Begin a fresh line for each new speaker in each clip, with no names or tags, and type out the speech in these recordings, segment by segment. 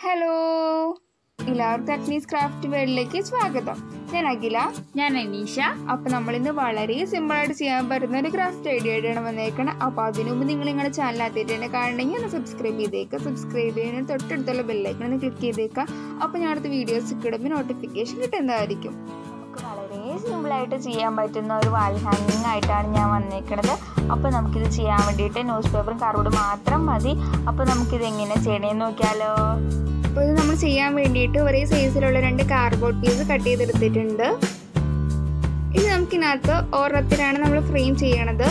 Hello, എല്ലാവർക്കും അഗ്നീസ് craft വേൾഡിലേക്ക് സ്വാഗതം. ഞാൻ അഖില.
ഞാൻ അനീഷ.
അപ്പം നമ്മളിന്ന് വളരെ സിമ്പിളായിട്ട് ചെയ്യാൻ പറ്റുന്ന ഒരു ക്രാഫ്റ്റ് ഐഡിയ ആയിട്ടാണ് വന്നേക്കണം. അപ്പോൾ അതിനു മുമ്പ് നിങ്ങൾ നിങ്ങളുടെ ചാനൽ ആദ്യമായിട്ട് തന്നെ കാണണമെങ്കിൽ ഒന്ന് സബ്സ്ക്രൈബ് ചെയ്തേക്കുക. സബ്സ്ക്രൈബ് ചെയ്യുന്നതിന് തൊട്ടടുത്തുള്ള ബെല്ലൈക്കൺ ഒന്ന് ക്ലിക്ക് ചെയ്തേക്കുക. അപ്പോൾ ഞാൻ അടുത്ത വീഡിയോസ് ഇടുമ്പോൾ നോട്ടിഫിക്കേഷൻ കിട്ടുന്നതായിരിക്കും.
വളരെ സിമ്പിളായിട്ട് ചെയ്യാൻ പറ്റുന്ന ഒരു വാൾ ഹാങ്ങിങ് ആയിട്ടാണ് ഞാൻ വന്നേക്കുന്നത്. അപ്പോൾ നമുക്കിത് ചെയ്യാൻ വേണ്ടിയിട്ട് ന്യൂസ് പേപ്പറും കാർഡ്ബോർഡും മാത്രം മതി. അപ്പോൾ നമുക്കിത് എങ്ങനെ ചെയ്യണമെന്ന് നോക്കിയാലോ.
അപ്പോൾ ഇത് നമ്മൾ ചെയ്യാൻ വേണ്ടിയിട്ട് ഒരേ സൈസിലുള്ള 2 കാർഡ്ബോർഡ് പീസ് കട്ട് ചെയ്തെടുത്തിട്ടുണ്ട്. ഇത് നമുക്കിനകത്ത് ഓരോരുത്തരാണ് നമ്മൾ ഫ്രെയിം ചെയ്യണത്.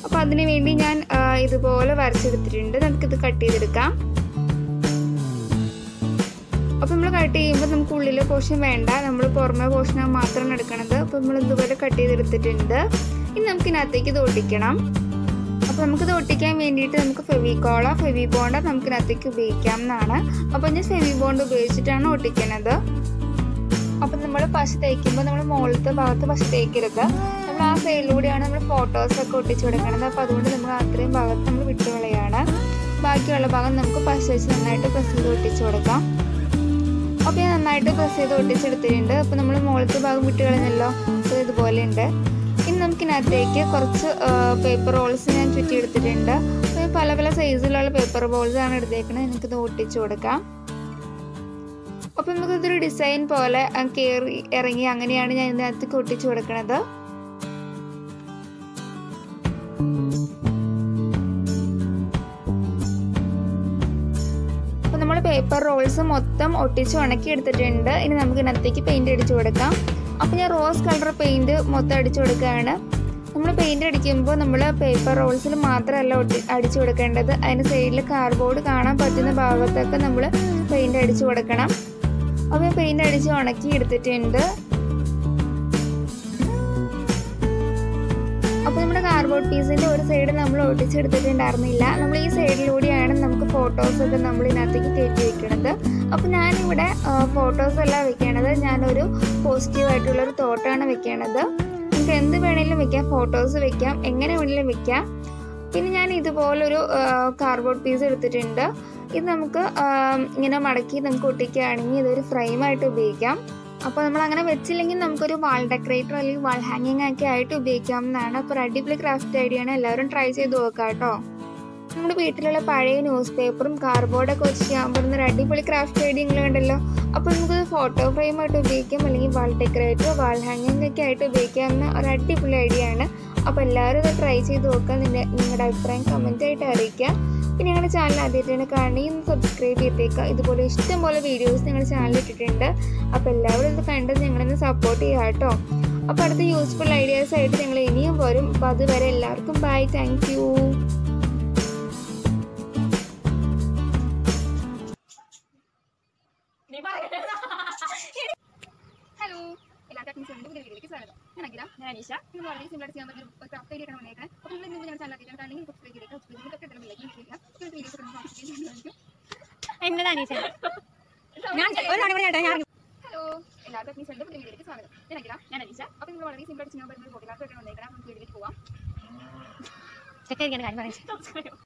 അപ്പോൾ അതിന് വേണ്ടി ഞാൻ ഇതുപോലെ വരച്ചെടുത്തിട്ടുണ്ട്. നമുക്കിത് കട്ട് ചെയ്തെടുക്കാം. അപ്പോൾ നമ്മൾ കട്ട് ചെയ്യുമ്പോൾ നമുക്ക് ഉള്ളിലെ പോർഷൻ വേണ്ട, നമ്മൾ പുറമെ പോർഷനാണ് മാത്രമാണ് എടുക്കണത്. അപ്പോൾ നമ്മൾ ഇതുപോലെ കട്ട് ചെയ്തെടുത്തിട്ടുണ്ട്. ഇനി നമുക്കിനകത്തേക്ക് ഇത് ഒട്ടിക്കണം. അപ്പോൾ നമുക്കിത് ഒട്ടിക്കാൻ വേണ്ടിയിട്ട് നമുക്ക് ഫെവി ബോണ്ട് നമുക്കിനകത്തേക്ക് ഉപയോഗിക്കാം എന്നാണ്. അപ്പോൾ ഞാൻ ഫെവി ബോണ്ട് ഉപയോഗിച്ചിട്ടാണ് ഒട്ടിക്കുന്നത്. അപ്പോൾ നമ്മൾ പശ തേക്കുമ്പോൾ നമ്മൾ മുകളിലത്തെ ഭാഗത്ത് പശ തേക്കരുത്. നമ്മൾ ആ സൈഡിലൂടെയാണ് നമ്മൾ ഫോട്ടോസൊക്കെ ഒട്ടിച്ചു കൊടുക്കുന്നത്. അപ്പോൾ അതുകൊണ്ട് നമ്മൾ അത്രയും ഭാഗത്ത് നമ്മൾ വിട്ടുകളയാണ്. ബാക്കിയുള്ള ഭാഗം നമുക്ക് പശ വെച്ച് നന്നായിട്ട് പ്രസ് ചെയ്ത് ഒട്ടിച്ചു കൊടുക്കാം. അപ്പോൾ ഞാൻ നന്നായിട്ട് പ്രസ് ചെയ്ത് ഒട്ടിച്ചെടുത്തിട്ടുണ്ട്. അപ്പോൾ നമ്മൾ മുകളിലത്തെ ഭാഗം വിട്ട് കളഞ്ഞല്ലോ. അപ്പോൾ ഇതുപോലെ ഉണ്ട്. ഇനി നമുക്കിനകത്തേക്ക് കുറച്ച് പേപ്പർ റോൾസ് ഞാൻ ചുറ്റിയെടുത്തിട്ടുണ്ട്. പല പല സൈസിലുള്ള പേപ്പർ ബോൾസാണ് എടുത്തേക്കുന്നത്. നമുക്കിത് ഒട്ടിച്ചു കൊടുക്കാം. അപ്പോൾ നമുക്കിതൊരു ഡിസൈൻ പോലെ കയറി ഇറങ്ങി അങ്ങനെയാണ് ഞാൻ ഇതിനകത്തേക്ക് ഒട്ടിച്ചു കൊടുക്കുന്നത്. അപ്പോൾ നമ്മൾ പേപ്പർ റോൾസ് മൊത്തം ഒട്ടിച്ച് ഉണക്കി എടുത്തിട്ടുണ്ട്. ഇനി നമുക്ക് ഇതിനകത്തേക്ക് പെയിൻറ് അടിച്ചു കൊടുക്കാം. അപ്പോൾ ഞാൻ റോസ് കളർ പെയിൻറ് മൊത്തം അടിച്ചു കൊടുക്കുകയാണ്. നമ്മൾ പെയിൻറ് അടിക്കുമ്പോൾ നമ്മൾ പേപ്പർ റോൾസിൽ മാത്രമല്ല അടിച്ചു കൊടുക്കേണ്ടത്. അതിന് സൈഡിൽ കാർഡ്ബോർഡ് കാണാൻ പറ്റുന്ന ഭാഗത്തൊക്കെ നമ്മൾ പെയിൻറ് അടിച്ചു കൊടുക്കണം. അപ്പോൾ പെയിൻറ് അടിച്ച് ഉണക്കി എടുത്തിട്ടുണ്ട്. അപ്പോൾ നമ്മുടെ കാർഡ്ബോർഡ് പീസിൻ്റെ ഒരു സൈഡ് നമ്മൾ ഒട്ടിച്ചെടുത്തിട്ടുണ്ടായിരുന്നില്ല. നമ്മൾ ഈ സൈഡിലൂടെയാണ് നമുക്ക് ഫോട്ടോസൊക്കെ നമ്മൾ ഇതിനകത്തേക്ക് കയറ്റി വെക്കുന്നത്. അപ്പോൾ ഞാനിവിടെ ഫോട്ടോസ് അല്ല വെക്കണത്, ഞാനൊരു പോസിറ്റീവായിട്ടുള്ളൊരു തോട്ടാണ് വെക്കണത്. നമുക്ക് എന്ത് വേണമെങ്കിലും വെക്കാം, ഫോട്ടോസ് വെക്കാം, എങ്ങനെ വേണമെങ്കിലും വെക്കാം. പിന്നെ ഞാൻ ഇതുപോലൊരു കാർഡ്ബോർഡ് പീസ് എടുത്തിട്ടുണ്ട്. ഇത് നമുക്ക് ഇങ്ങനെ മടക്കി നമുക്ക് ഒട്ടിക്കുകയാണെങ്കിൽ ഇതൊരു ഫ്രെയിമായിട്ട് ഉപയോഗിക്കാം. അപ്പോൾ നമ്മൾ അങ്ങനെ വെച്ചില്ലെങ്കിൽ നമുക്കൊരു വാൾ ഡെക്കറേറ്റർ അല്ലെങ്കിൽ വാൾ ഹാങ്ങിങ് ഒക്കെ ആയിട്ട് ഉപയോഗിക്കാവുന്നതാണ്. അപ്പോൾ അടിപൊളി ക്രാഫ്റ്റ് ഐഡിയ ആണ്, എല്ലാവരും ട്രൈ ചെയ്ത് നോക്കാം കേട്ടോ. നമ്മുടെ വീട്ടിലുള്ള പഴയ ന്യൂസ് പേപ്പറും കാർഡ്ബോർഡൊക്കെ വെച്ച് ചെയ്യാൻ പറ്റുന്ന ഒരു അടിപൊളി ക്രാഫ്റ്റ് ഐഡിയ ഉണ്ടല്ലോ. അപ്പോൾ നമുക്ക് ഫോട്ടോ ഫ്രെയിമായിട്ട് ഉപയോഗിക്കാം, അല്ലെങ്കിൽ വാൾ ഡെക്കറേറ്റർ വാൾ ഹാങ്ങിങ് ഒക്കെ ആയിട്ട് ഉപയോഗിക്കാവുന്ന ഒരു അടിപൊളി ഐഡിയ ആണ്. അപ്പോൾ എല്ലാവരും ഇത് ട്രൈ ചെയ്ത് നോക്കുക. നിങ്ങളുടെ അഭിപ്രായം കമൻ്റ് ആയിട്ട് അറിയിക്കുക. പിന്നെ ഞങ്ങളുടെ ചാനൽ ആദ്യമായിട്ടാണ് കാണുകയും സബ്സ്ക്രൈബ് ചെയ്തേക്കുക. ഇതുപോലെ ഇഷ്ടംപോലെ വീഡിയോസ് ഞങ്ങളുടെ ചാനലിൽ ഇട്ടിട്ടുണ്ട്. അപ്പോൾ എല്ലാവരും ഇത് കണ്ട് ഞങ്ങളൊന്ന് സപ്പോർട്ട് ചെയ്യുക കേട്ടോ. അപ്പോൾ അടുത്ത യൂസ്ഫുൾ ഐഡിയാസ് ആയിട്ട് ഞങ്ങൾ ഇനിയും വരും. അപ്പോൾ അതുവരെ എല്ലാവർക്കും ബൈ, താങ്ക് യു. ഹലോ, എല്ലാവർക്കും പുതിയ വീഡിയോയിലേക്ക് സ്വാഗതം. ഞാൻ അഖില.
ഞാൻ അനീഷ.
നിങ്ങൾ വളരെ സിമ്പിളായിട്ട് ചെയ്യാൻ പറ്റുന്ന ഒരു ക്രാഫ്റ്റ് ഐഡിയ ആണ് വന്നേക്കുന്നത്. അപ്പോൾ നിങ്ങൾ ഇന്ന് ഞാൻ ചാനൽ ആദ്യമായിട്ടാണ് കാണുകയും സബ്സ്ക്രൈബ് ചെയ്തേക്കുക.
എന്നതാ അനീഷ?
ഹലോ, എല്ലാവർക്കും പുതിയ വീഡിയോയിലേക്ക് സ്വാഗതം. ഞാൻ അഖില.
ഞാൻ അനീഷ.
അപ്പോൾ നിങ്ങൾ വളരെ സിമ്പിളായിട്ട് ചെയ്യാൻ പറ്റുന്ന ഒരു ഫോട്ടോഗ്രാഫി ആയിട്ടാണ് വന്നേക്കുന്നത്. നമുക്ക് വീഡിയോയിലേക്ക് പോവാം.
ചെക്ക് കാര്യം പറയാം.